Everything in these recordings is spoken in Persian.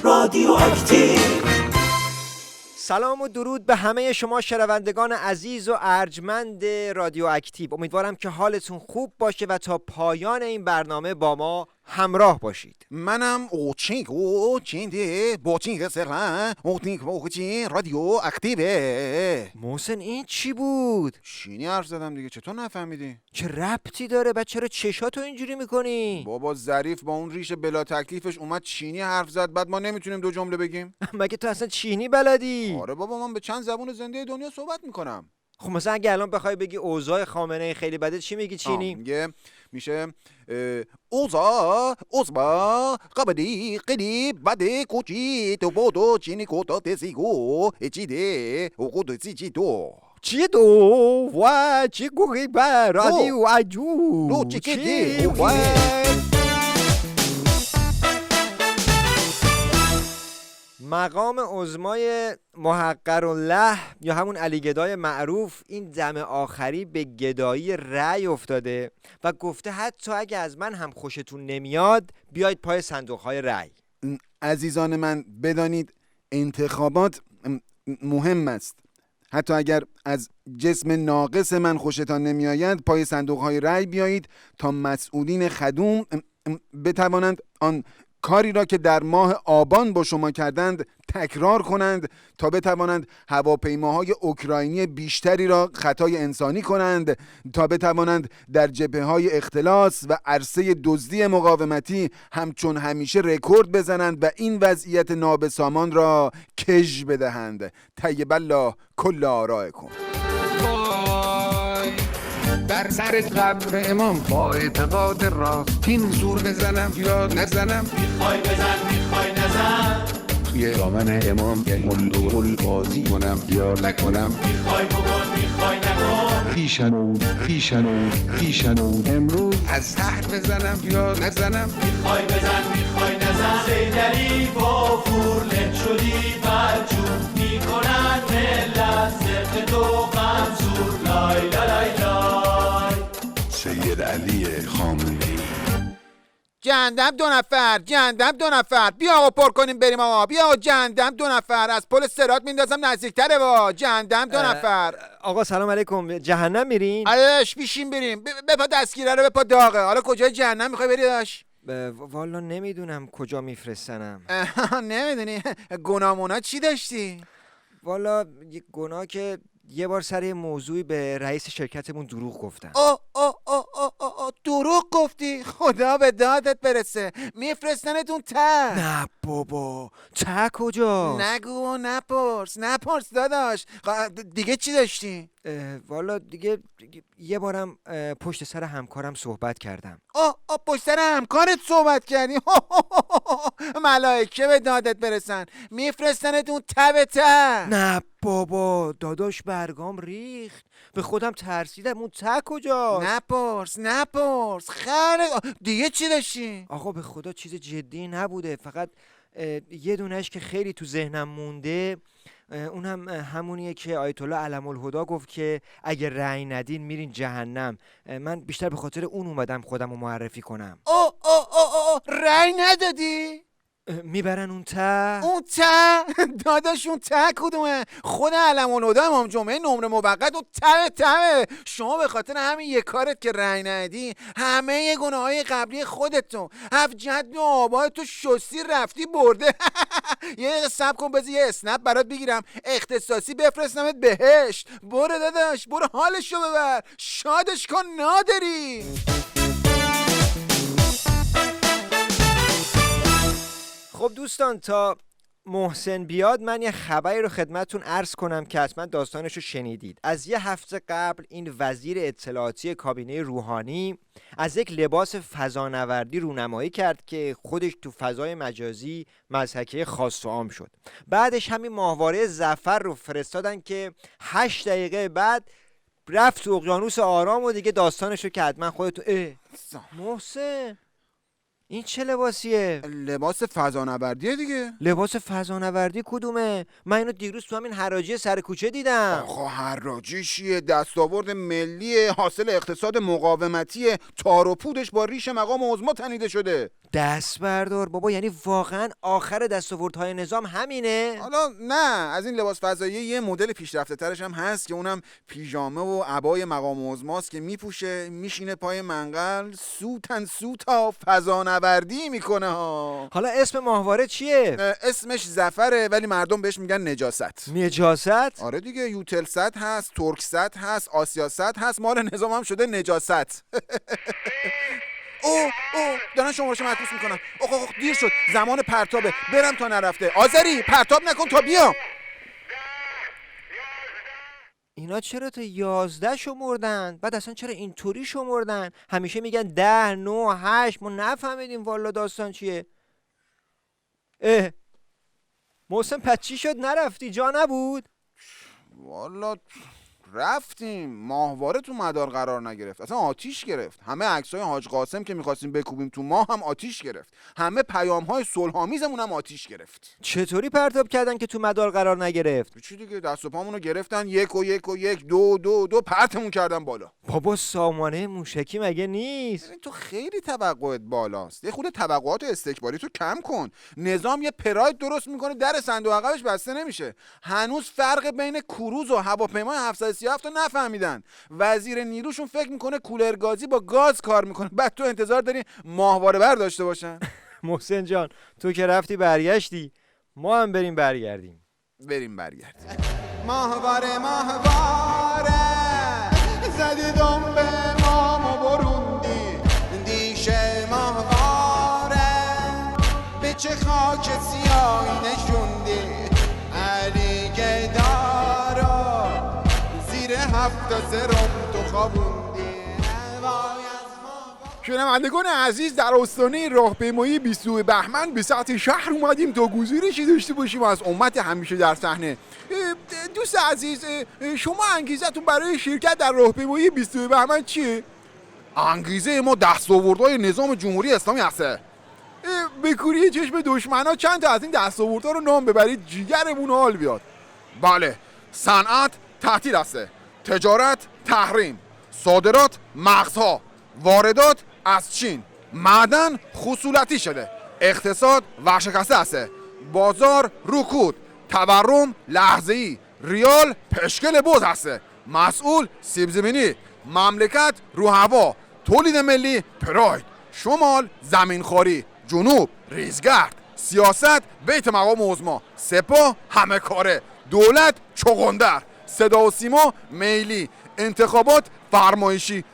رادیو اکتیو. سلام و درود به همه شما شنوندگان عزیز و ارجمند رادیو اکتیو. امیدوارم که حالتون خوب باشه و تا پایان این برنامه با ما همراه باشید. منم چینده با چینگ سرلن رادیو اکتیوه. محسن این چی بود؟ چینی حرف زدم دیگه، چطور نفهمیدی؟ چه ربطی داره؟ بعد چرا چشاتو اینجوری میکنی؟ بابا ظریف با اون ریش بلا تکلیفش اومد چینی حرف زد، بعد ما نمیتونیم دو جمله بگیم؟ مگه تو اصلا چینی بلدی؟ آره بابا، من به چند زبون زنده دنیا صحبت میکنم. خب مثلا اگه الان بخوای بگی اوضاع خامنه‌ای خیلی بده چی میگی چینی؟ میشه اوضاع قبلی قلی بده کوچی تو بودو چینی کوتا تسیگو چیده اوقود چی دو چی دو و چی گوگی بر رادیو عجو چی مقام عظمای محقرالله یا همون علی گدای معروف این دم آخری به گدایی رأی افتاده و گفته حتی اگه از من هم خوشتون نمیاد بیاید پای صندوق‌های رأی. عزیزان من بدانید انتخابات مهم است. حتی اگر از جسم ناقص من خوشتان نمیآید پای صندوق‌های رأی بیایید تا مسئولین خدوم بتوانند آن کاری را که در ماه آبان با شما کردند تکرار کنند تا بتوانند هواپیماهای اوکراینی بیشتری را خطای انسانی کنند، تا بتوانند در جبهه‌های اختلاس و عرصه دزدی مقاومتی همچون همیشه رکورد بزنند و این وضعیت نابسامان را کژ بدهند. طیب الله کل آرائکم. بر سر قبر امام با اعتقاد راستین زور بزنم یا نزنم؟ میخوای بزن میخوای نزن، توی دامن امام گل بازی کنم یا نکنم؟ میخوای بکن میخوای نکن، خیشنون امروز از سحر بزنم یا نزنم؟ میخوای بزن میخوای نزن. سیدلی با فورلت شدی برجون میکنن ملت زرق تو غمزور. لای لای لای سید علی خامنه‌ای. جهنم دو نفر بیا آقا پر کنیم بریم آقا. بیا آقا جهنم 2 نفر از پل صراط میندازم نزدیکتره. با جهنم 2 نفر. آقا سلام علیکم، جهنم میرین؟ آرش بیشیم بریم. بپا دستگیره رو بپا داغه. حالا کجای جهنم میخوای بری داش؟ والا نمیدونم کجا میفرستنم. نمیدونی گناهمونا چی داشتی؟ والا یه گناه که یه بار سر یه موضوعی به رئیس شرکتمون دروغ گفتم. دروغ گفتی؟ خدا به دادت برسه. میفرستنتون ته. نه بابا، ته کجا؟ نگو نپرس داداش. دیگه چی داشتی؟ والا دیگه یه بارم پشت سر همکارم صحبت کردم. پشت سر همکارت صحبت کردی؟ ملائکه به دادت برسن. میفرستنتون ته به ته. نه بابا داداش برگام ریخت، به خودم ترسیدم. اون ته کجا؟ نپرس خیلی. دیگه چی داشتی؟ آقا به خدا چیز جدی نبوده، فقط یه دونش که خیلی تو ذهنم مونده، اونم همونیه که آیت الله علم الهدی گفت که اگه رأی ندین میرین جهنم. من بیشتر به خاطر اون اومدم خودم رو معرفی کنم. رأی ندادی؟ میبرن اون ته؟ داداش اون ته کدومه؟ خود علم الهدی امام جمعه نمره موقت اون ته. شما به خاطر همین یک کارت که رأی ندی همه گناههای قبلی خودتون 7 جد و آبای تو شستی رفتی برده. یه دقیقه صبر کن بذار یه اسنپ برات بگیرم اختصاصی بفرستمت بهشت. برو داداش برو حالشو ببر، شادش کن نادری. خب دوستان تا محسن بیاد من یه خبری رو خدمتتون عرض کنم که حتما داستانش رو شنیدید. از یه هفته قبل این وزیر اطلاعاتی کابینه روحانی از یک لباس فضانوردی رونمایی کرد که خودش تو فضای مجازی مضحکه خاص و عام شد. بعدش همین ماهواره ظفر رو فرستادن که 8 دقیقه بعد رفت تو اقیانوس آرام و دیگه داستانش رو که حتما خودتون محسن این چه لباسیه؟ لباس فضانوردیه دیگه. لباس فضانوردی کدومه؟ من اینو دیروز تو همین حراجی سر کوچه دیدم. آقا حراجی چیه؟ دستاورد ملی حاصل اقتصاد مقاومتی، تار و پودش با ریش مقام عظما تنیده شده. دست بردار بابا، یعنی واقعا آخر دستاوردهای نظام همینه؟ حالا نه، از این لباس فضایی یه مدل پیشرفته ترش هم هست که اونم پیژامه و عبای مقام عظماست که میپوشه، میشینه پای منقل، سوتا فضانوردی میکنه ها. حالا اسم ماهواره چیه؟ اسمش ظفره ولی مردم بهش میگن نجاست. نجاست؟ آره دیگه، یوتلست هست، ترکست هست، آسیاست هست، مال نظام هم شده نجاست. اوه دارن شمارش معکوس میکنن. اوه دیر شد، زمان پرتابه، برم تا نرفته. آذری پرتاب نکن تا بیام. اینا چرا تا 11 شمردن؟ بعد اصلا چرا اینطوری شمردن؟ همیشه میگن 10 9 8. ما نفهمیدیم والا داستان چیه. محسن پس چی شد نرفتی؟ جا نبود؟ والا رفتیم، ماهواره تو مدار قرار نگرفت، اصلا آتیش گرفت. همه عکسای حاج قاسم که میخواستیم بکوبیم تو ماه هم آتیش گرفت. همه پیام‌های صلح‌آمیزمون هم آتیش گرفت. چطوری پرتاب کردن که تو مدار قرار نگرفت؟ چی دیگه، دست و پامونو گرفتن، 1 و 1 و 1 2 2 2 پرتمون کردن بالا. بابا سامانه موشکی مگه نیست؟ ببین تو خیلی توقعت بالاست، یه خورده توقعات استکباری تو کم کن. نظام یه پراید درست میکنه، در صندوق عقبش بسته نمیشه. هنوز فرق بین کروز و هواپیمای 737 رو نفهمیدن. وزیر نیروشون فکر میکنه کولرگازی با گاز کار میکنه، بعد تو انتظار داری ماهواره بر داشته باشن. محسن جان تو که رفتی برگشتی، ما هم بریم برگردیم. بریم برگرد. ماهواره زدی دم به مام و بروندی دیشه ماهواره به چه خاک سیاهی نشوندی علی گدارو زیر 7 سرم تو خوابوندی. شنوندگان عزیز، در آستانه راهپیمایی 22 بهمن به سطح شهر اومدیم تا گزارشی داشته باشیم از امت همیشه در صحنه. دوست عزیز، شما انگیزتون برای شرکت در راهپیمایی 22 بهمن چیه؟ انگیزه ما دستاوردهای نظام جمهوری اسلامی هسته. به کوری چشم دشمنا چند تا از این دستاوردها رو نام ببرید جیگرمون حال بیاد. بله، صنعت تعطیل هسته، تجارت تحریم، صادرات مغزها، واردات از چین، معدن خصولتی شده، اقتصاد ورشکسته هسته، بازار رکود، تورم لحظه‌ای، ریال پشکل بز هسته، مسئول سیب زمینی، مملکت رو هوا، تولید ملی پراید، شمال زمینخواری، جنوب ریزگرد، سیاست بیت مقام عظما، سپاه همه کاره، دولت چغندر، صدا و سیما میلی، انتخابات فرمایشی.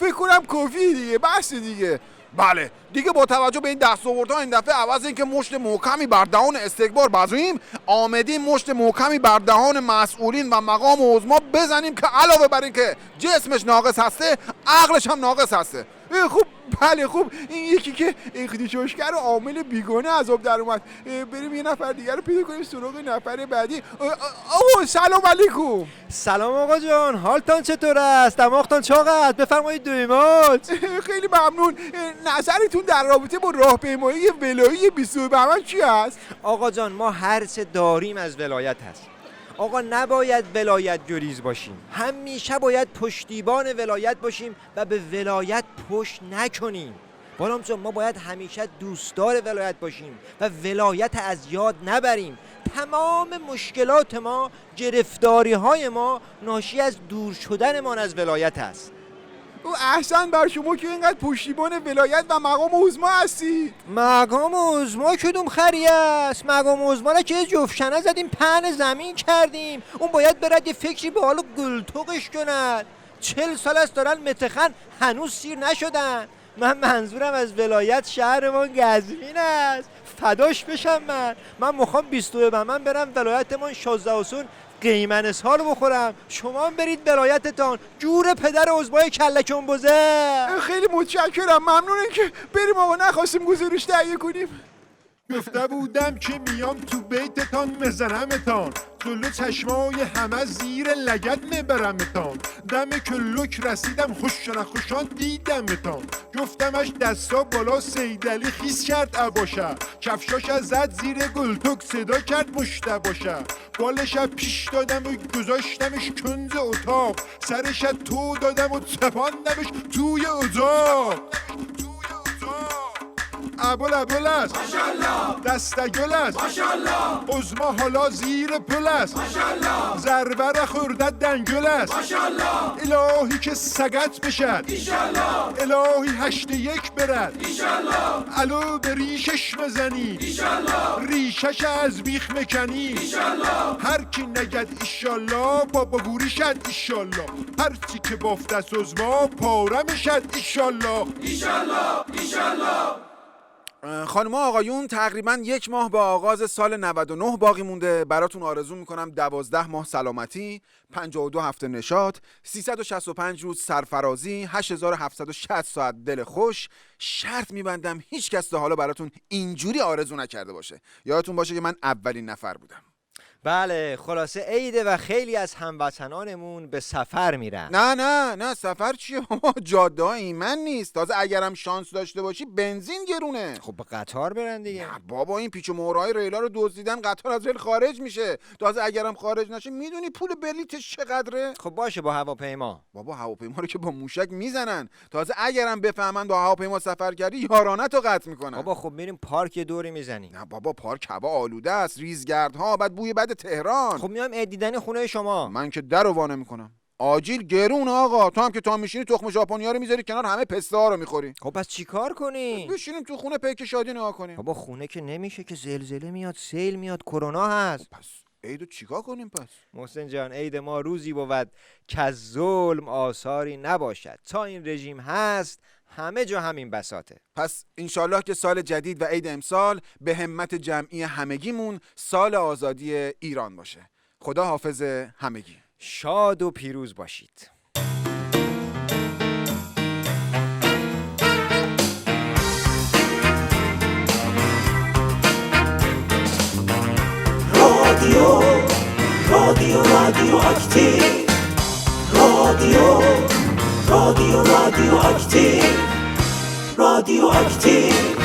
فکر کنم کافیه دیگه، بس دیگه. بله دیگه، با توجه به این دستاوردها این دفعه عوض اینکه مشت محکمی بر دهان استکبار بزنیم، آمدیم مشت محکمی بر دهان مسئولین و مقام عظما بزنیم که علاوه بر اینکه جسمش ناقص هسته، عقلش هم ناقص هسته. خوب بله خوب، این یکی که اختشاشگر و عامل بیگانه عذاب در اومد. بریم یه نفر دیگر رو پیدا کنیم سراغ نفر بعدی. آقا سلام علیکم. سلام آقا جان، حالتان چطور است؟ دماغتان چاق است؟ بفرمایید دویمات. خیلی ممنون. نظرتون در رابطه با راهپیمایی ولایی 22 بهمن چی است؟ آقا جان ما هر چه داریم از ولایت هست. آقا نباید ولایت گریز باشیم، همیشه باید پشتیبان ولایت باشیم و به ولایت پشت نکنیم. بالام جان ما باید همیشه دوستدار ولایت باشیم و ولایت از یاد نبریم. تمام مشکلات ما، گرفتاری های ما ناشی از دور شدن ما از ولایت است. احسن بر شما که اینقدر پشتیبان ولایت و مقام عظما هستی. مقام عظما کدوم خریه است؟ مقام عظما را که جفشنه زدیم پهن زمین کردیم. اون باید برد یه فکری به حال گلتوقش کند. 40 سال است دارن متخن هنوز سیر نشدن. من منظورم از ولایت شهرمان قزوین است. فداش بشم من میخوام 22 بهمن برم ولایتمان 16 حسون قیمن سال بخورم. شما هم برید ولایتتان، جور پدر عضبای کله کنبوزه. خیلی متشکرم، ممنونم که بریم. آقا نخواستیم گزارش تهیه کنیم. گفته بودم که میام تو بیتتان مزنمتان، جلو چشمای همه زیر لگد میبرمتان. دم کلوک رسیدم خوش نخوشان دیدمتان. گفتمش دستا بالا سیدلی خیس کرد عباشه. کفشاش زد زیر گلتوک صدا کرد مشتباشه. بالش پیش دادم و گذاشتمش کنز اتاق. سرش تو دادم و تپاندمش توی اتاق. ابل است ماشاءالله، دستگل است ماشاءالله، عظما حالا زیر پل است ماشاءالله، ضربه خورده دنگل است ماشاءالله، الهی که سگت بشد ایشالله، الهی 8-1 برد ایشالله، الو به ریشش بزنی ایشالله، ریشش از بیخ مکنی ایشالله، هر کی نگد ایشالله بابا گوری شد ایشالله، هر چی که بافت است عظما پاره میشد ایشالله ایشالله ایشالله. خانم ها آقایون، تقریبا 1 ماه به آغاز سال 99 باقی مونده. براتون آرزو میکنم 12 ماه سلامتی، 52 هفته نشاط، 365 روز سرفرازی، 8760 ساعت دل خوش. شرط میبندم هیچ کس تا حالا براتون اینجوری آرزو نکرده باشه. یادتون باشه که من اولین نفر بودم. بله، خلاصه عیده و خیلی از هموطنانمون به سفر میرن. نه سفر چیه؟ جاده ها ایمن نیست. تازه اگرم شانس داشته باشی بنزین گرونه. خب به قطار برن دیگه. نه بابا، این پیچ و مهرهای ریلا رو دزدیدن، قطار از ریل خارج میشه. تازه اگرم خارج نشه میدونی پول بلیتش چقدره؟ خب باشه با هواپیما. بابا هواپیما رو که با موشک میزنن. تازه اگرم بفهمن با هواپیما سفر کردی یارانه تو قطع میکنن. بابا خب میریم پارک یه دوری میزنیم. نه بابا، پارک هوا آلوده است، ریزگردها، بعد بوی بد تهران. خب میام دیدن خونه شما. من که درو وا نمیکنم. آجیل گرون آقا. تو هم که تا میشینی تخم ژاپنیا رو میذاری کنار، همه پسته ها رو میخوری. خب پس چیکار کنی؟ بشینیم تو خونه پیک شادی نگاه کنیم. بابا خونه که نمیشه که، زلزله میاد، سیل میاد، کرونا هست. پس عیدو چیکار کنیم پس؟ محسن جان، عید ما روزی بود که از ظلم آثاری نباشد. تا این رژیم هست همه جا همین بساطه. پس انشالله که سال جدید و عید امسال به همت جمعی همگیمون سال آزادی ایران باشه. خدا حافظ همگی. شاد و پیروز باشید. رادیو اکتیو، رادیو اکتیو.